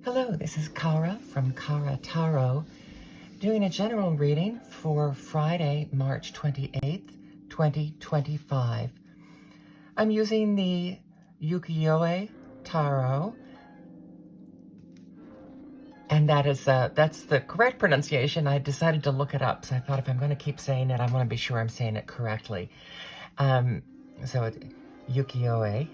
Hello, this is Kara from Kara Tarot, doing a general reading for Friday, March 28th, 2025. I'm using the Ukiyoe Tarot, and that's the correct pronunciation. I decided to look it up, so I thought if I'm going to keep saying it, I want to be sure I'm saying it correctly. So it's Ukiyoe,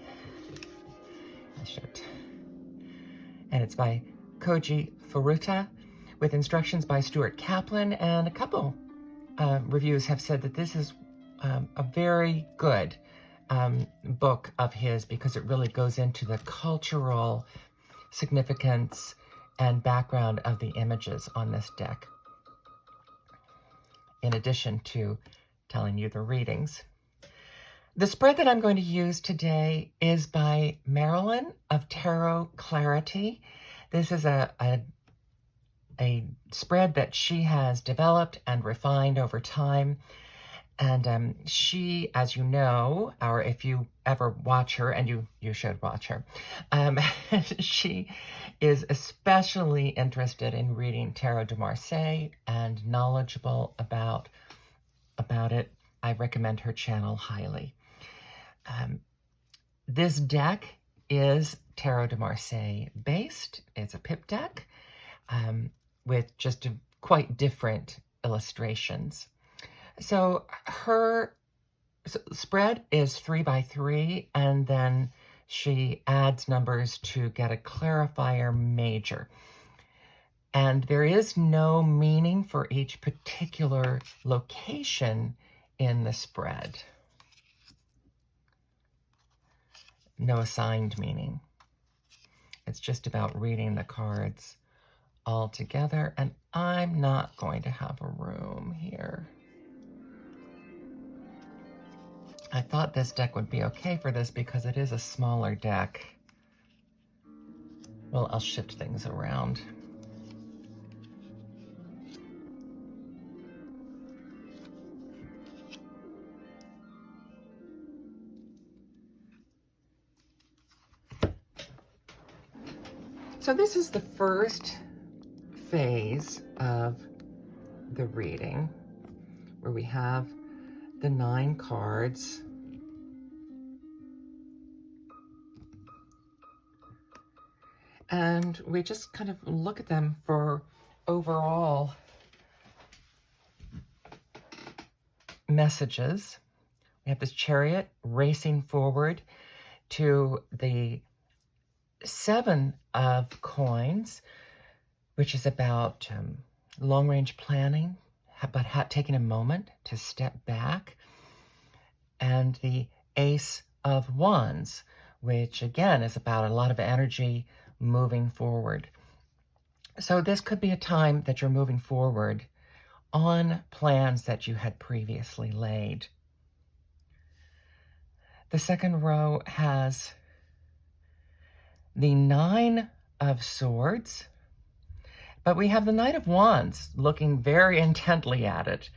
and it's by Koji Furuta, with instructions by Stuart Kaplan, and a couple reviews have said that this is a very good book of his because it really goes into the cultural significance and background of the images on this deck, in addition to telling you the readings. The spread that I'm going to use today is by Marilyn of Tarot Clarity. This is a spread that she has developed and refined over time. And she, as you know, or if you ever watch her, and you should watch her, she is especially interested in reading Tarot de Marseilles and knowledgeable about it. I recommend her channel highly. This deck is Tarot de Marseilles based. It's a pip deck with just quite different illustrations. So her spread is 3x3, and then she adds numbers to get a clarifier major. And there is no meaning for each particular location in the spread. No assigned meaning. It's just about reading the cards all together, and I'm not going to have a room here. I thought this deck would be okay for this because it is a smaller deck. Well, I'll shift things around. So this is the first phase of the reading, where we have the 9 cards. And we just kind of look at them for overall messages. We have this Chariot racing forward to the 7 of coins, which is about long-range planning, but taking a moment to step back. And the Ace of Wands, which again is about a lot of energy moving forward. So this could be a time that you're moving forward on plans that you had previously laid. The second row has the 9 of Swords, but we have the Knight of Wands looking very intently at it.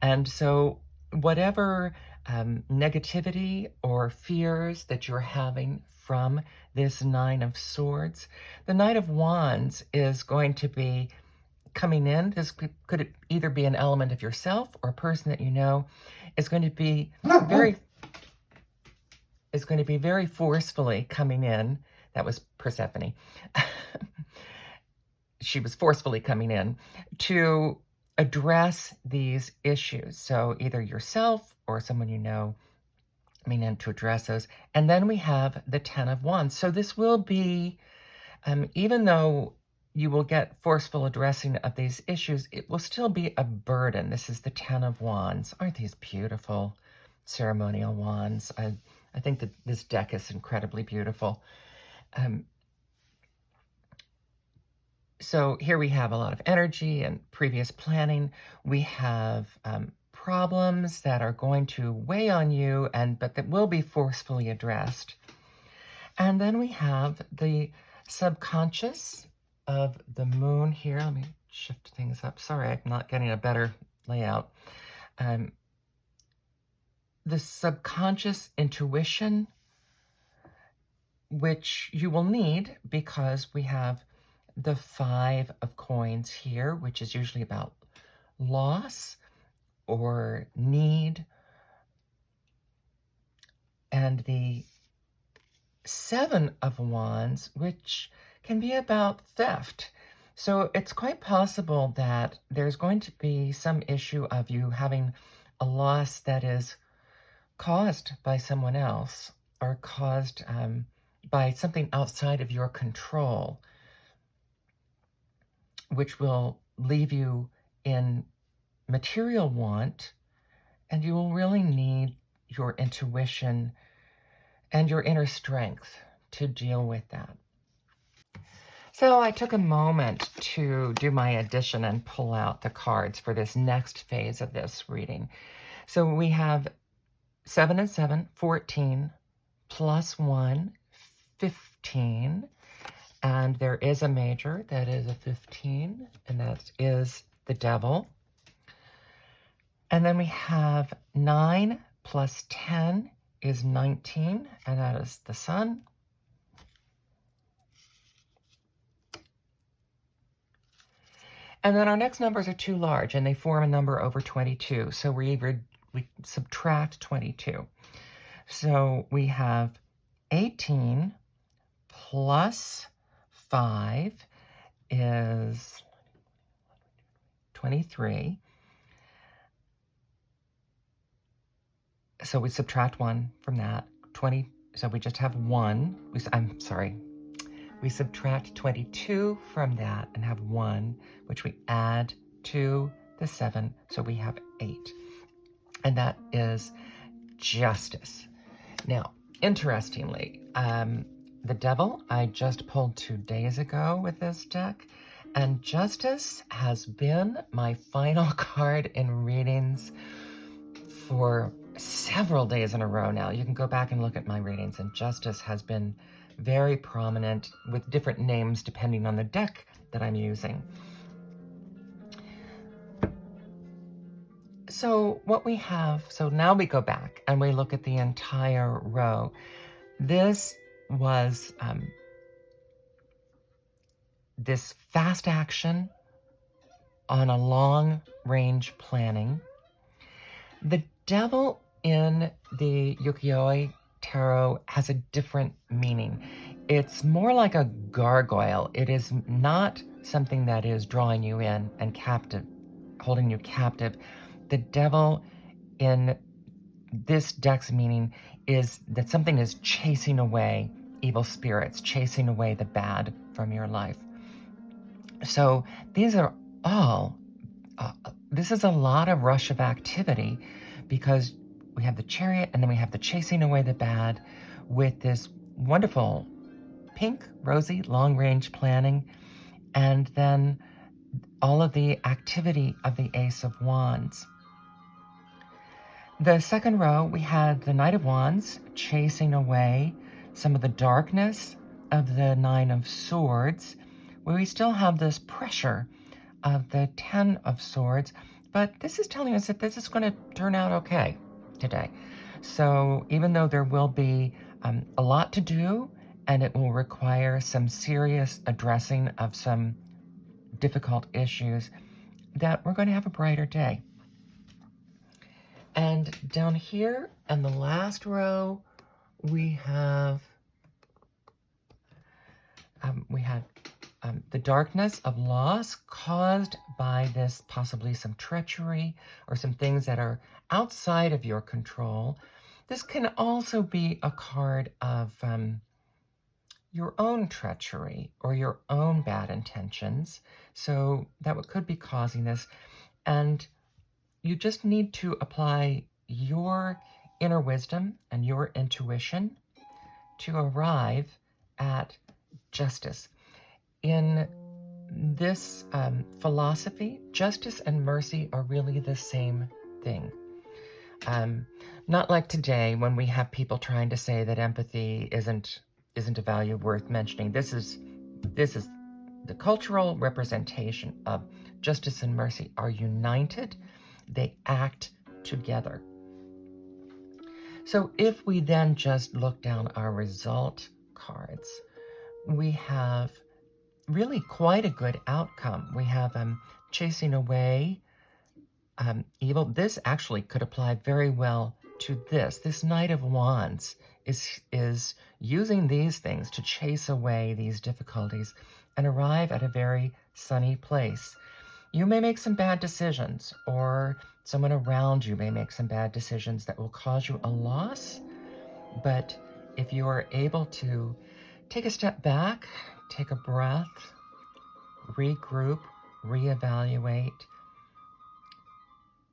And so whatever negativity or fears that you're having from this 9 of Swords, the Knight of Wands is going to be coming in. This could either be an element of yourself or a person that you know is going to be very forcefully coming in. That was Persephone. She was forcefully coming in to address these issues. So either yourself or someone you know coming in to address those. And then we have the 10 of Wands. So this will be, even though you will get forceful addressing of these issues, it will still be a burden. This is the 10 of Wands. Aren't these beautiful ceremonial wands? I think that this deck is incredibly beautiful. So here we have a lot of energy and previous planning. We have problems that are going to weigh on you, but that will be forcefully addressed. And then we have the subconscious of the moon here. Let me shift things up. Sorry, I'm not getting a better layout. The subconscious intuition, which you will need because we have the Five of Coins here, which is usually about loss or need, and the Seven of Wands, which can be about theft. So it's quite possible that there's going to be some issue of you having a loss that is caused by someone else or caused by something outside of your control, which will leave you in material want, and you will really need your intuition and your inner strength to deal with that. So I took a moment to do my addition and pull out the cards for this next phase of this reading. So we have 7 and 7, 14, plus 1, 15, and there is a major that is a 15, and that is the devil. And then we have 9 plus 10 is 19, and that is the sun. And then our next numbers are too large, and they form a number over 22, so we subtract 22. So we have 18 plus 5 is 23. So we subtract 1 from that. 20. So we just have 1. I'm sorry. We subtract 22 from that and have 1, which we add to the 7. So we have 8. And that is justice. Now, interestingly, the devil I just pulled 2 days ago with this deck, and justice has been my final card in readings for several days in a row now. You can go back and look at my readings, and justice has been very prominent with different names depending on the deck that I'm using. So what we have, so now we go back and we look at the entire row. This was this fast action on a long range planning. The devil in the Ukiyoe Tarot has a different meaning. It's more like a gargoyle. It is not something that is drawing you in and captive, holding you captive. The devil in this deck's meaning is that something is chasing away evil spirits, chasing away the bad from your life. So these are all, this is a lot of rush of activity because we have the Chariot and then we have the chasing away the bad with this wonderful pink, rosy, long-range planning, and then all of the activity of the Ace of Wands. The second row, we had the Knight of Wands chasing away some of the darkness of the Nine of Swords, where we still have this pressure of the Ten of Swords, but this is telling us that this is going to turn out okay today. So even though there will be a lot to do, and it will require some serious addressing of some difficult issues, that we're going to have a brighter day. And down here in the last row, we have the darkness of loss caused by this, possibly some treachery or some things that are outside of your control. This can also be a card of your own treachery or your own bad intentions. So that could be causing this. And you just need to apply your inner wisdom and your intuition to arrive at justice. In this philosophy, justice and mercy are really the same thing. Not like today when we have people trying to say that empathy isn't a value worth mentioning. This is the cultural representation of justice and mercy are united. They act together. So if we then just look down our result cards, we have really quite a good outcome. We have chasing away evil. This actually could apply very well to this. This Knight of Wands is using these things to chase away these difficulties and arrive at a very sunny place. You may make some bad decisions, or someone around you may make some bad decisions that will cause you a loss. But if you are able to take a step back, take a breath, regroup, reevaluate,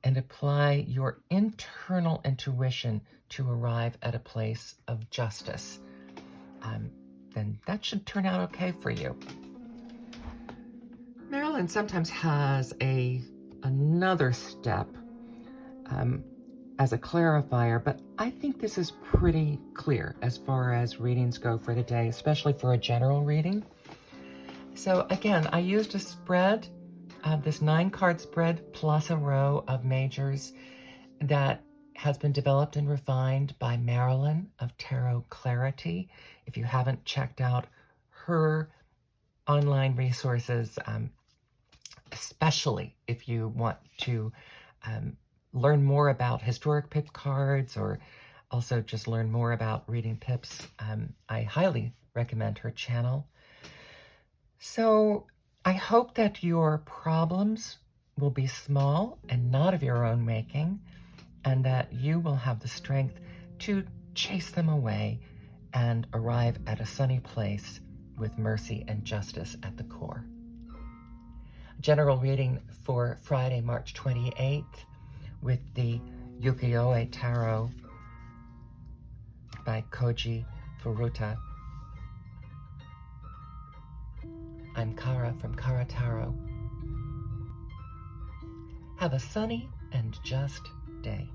and apply your internal intuition to arrive at a place of justice, then that should turn out okay for you. Marilyn sometimes has another step as a clarifier, but I think this is pretty clear as far as readings go for today, especially for a general reading. So again, I used a spread, this 9-card spread plus a row of majors that has been developed and refined by Marilyn of Tarot Clarity. If you haven't checked out her online resources, especially if you want to learn more about historic pip cards or also just learn more about reading pips, I highly recommend her channel. So I hope that your problems will be small and not of your own making, and that you will have the strength to chase them away and arrive at a sunny place with mercy and justice at the core. General reading for Friday, March 28th with the Ukiyoe Tarot by Koji Furuta. I'm Kara from Kara Tarot. Have a sunny and just day.